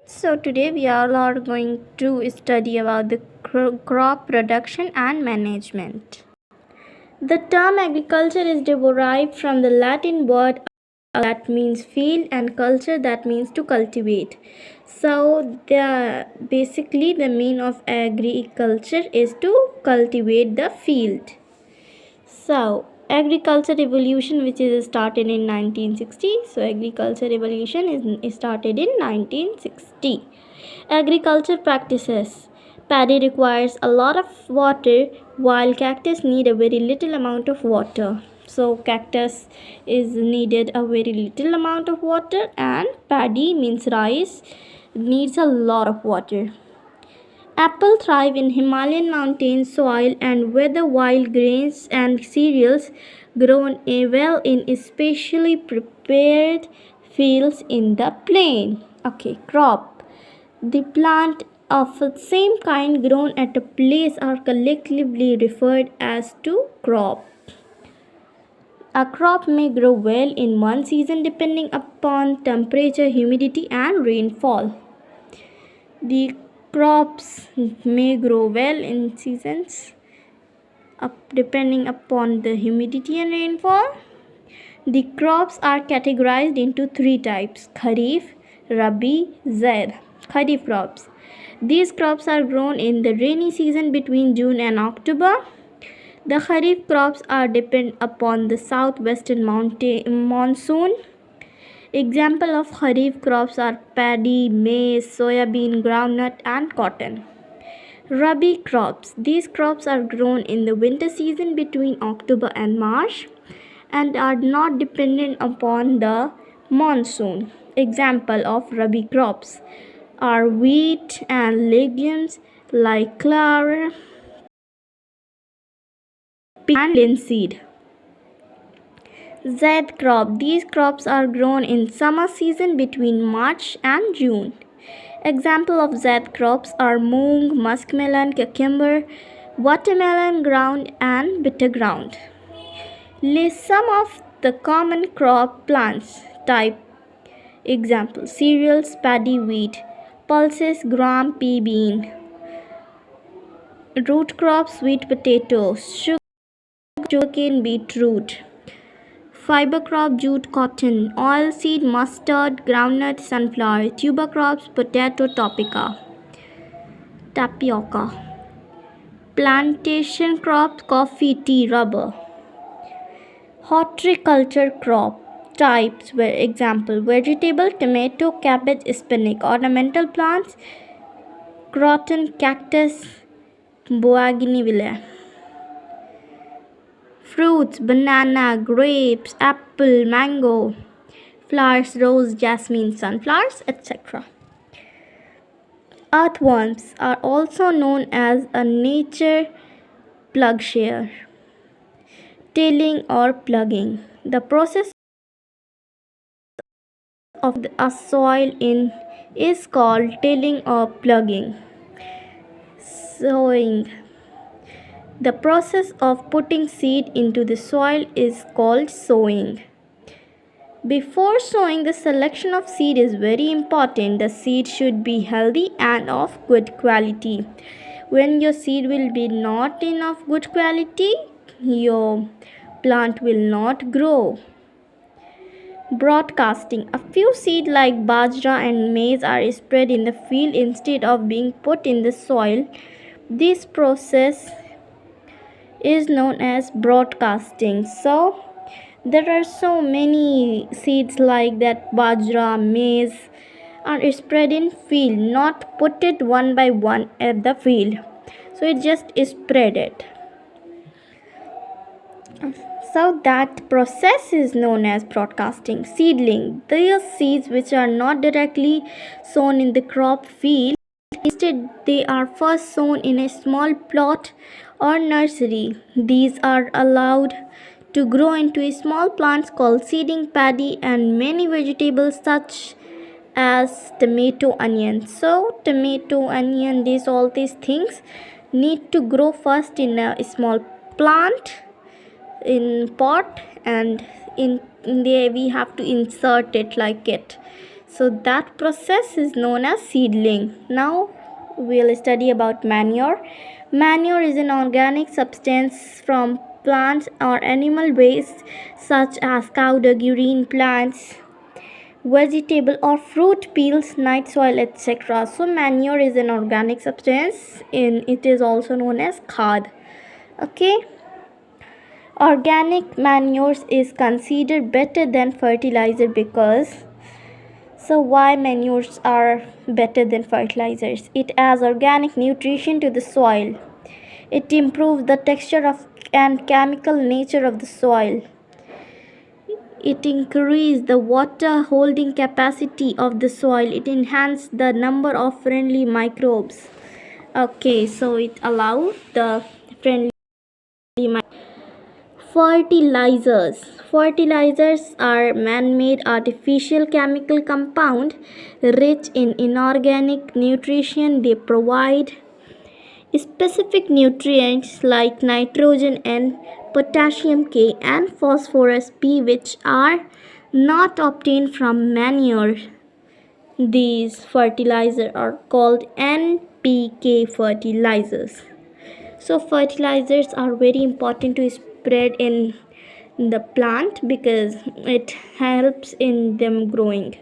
So today we all are going to study about the crop production and management. The term agriculture is derived from the Latin word that means field and culture that means to cultivate. So basically the meaning of agriculture is to cultivate the field. So agriculture revolution, which is started in 1960. So agriculture revolution is started in 1960. Agriculture practices. Paddy requires a lot of water while cactus need a very little amount of water. So cactus is needed a very little amount of water, and paddy means rice needs a lot of water. Apple thrive in Himalayan mountain soil and weather, while grains and cereals grown well in especially prepared fields in the plain. Okay, crop. The plant of the same kind grown at a place are collectively referred as to crop. A crop may grow well in one season depending upon temperature, humidity, and rainfall. The crops may grow well in seasons depending upon the humidity and rainfall. The crops are categorized into three types: Kharif, Rabi, Zaid. Kharif crops. These crops are grown in the rainy season between June and October. The Kharif crops are depend upon the southwestern monsoon. Example of Kharif crops are paddy, maize, soybean, groundnut, and cotton. Rabi crops. These crops are grown in the winter season between October and March and are not dependent upon the monsoon. Example of Rabi crops are wheat and legumes like flour and linseed. Zaid crop. These crops are grown in summer season between March and June. Example of Zaid crops are moong, muskmelon, cucumber, watermelon ground, and bitter ground. List some of the common crop plants type. Example: cereals, paddy, wheat; pulses, gram, pea, bean; root crops, sweet potatoes; sugarcane, beetroot; fiber crop, jute, cotton; oilseed, mustard, groundnut, sunflower; tuber crops, potato, tapioca; plantation crops, coffee, tea, rubber. Horticulture crop types were example: vegetable, tomato, cabbage, spinach; ornamental plants, croton, cactus, bougainvillea; fruits, banana, grapes, apple, mango; flowers, rose, jasmine, sunflowers, etc. Earthworms are also known as a nature plugshare. Tilling or plugging. The process of a soil in is called tilling or plugging. Sowing. The process of putting seed into the soil is called sowing. Before sowing, the selection of seed is very important. The seed should be healthy and of good quality. When your seed will be not in of good quality, your plant will not grow. Broadcasting. A few seeds like bajra and maize are spread in the field instead of being put in the soil. This process is known as broadcasting. So there are so many seeds like that bajra, maize are spread in field, not put it one by one at the field. So it just spread it. So that process is known as broadcasting. Seedling. These seeds which are not directly sown in the crop field, instead they are first sown in a small plot or nursery. These are allowed to grow into small plants called seeding, paddy, and many vegetables such as tomato, onion. So tomato, onion, all these things need to grow first in a small plant in pot, and in there we have to insert it like it. So that process is known as seedling. Now we'll study about manure. Manure is an organic substance from plants or animal waste such as cow dung, urine, plants, vegetable or fruit peels, night soil, etc. So manure is an organic substance in it is also known as khad. Okay. Organic manures is considered better than fertilizer because so why manures are better than fertilizers? It adds organic nutrition to the soil. It improves the texture of and chemical nature of the soil. It increases the water holding capacity of the soil. It enhances the number of friendly microbes. Okay, so it allows the friendly fertilizers. Fertilizers are man-made artificial chemical compound rich in inorganic nutrition. They provide specific nutrients like nitrogen and potassium K and phosphorus P which are not obtained from manure. These fertilizers are called NPK fertilizers. So fertilizers are very important to spread in the plant because it helps in them growing.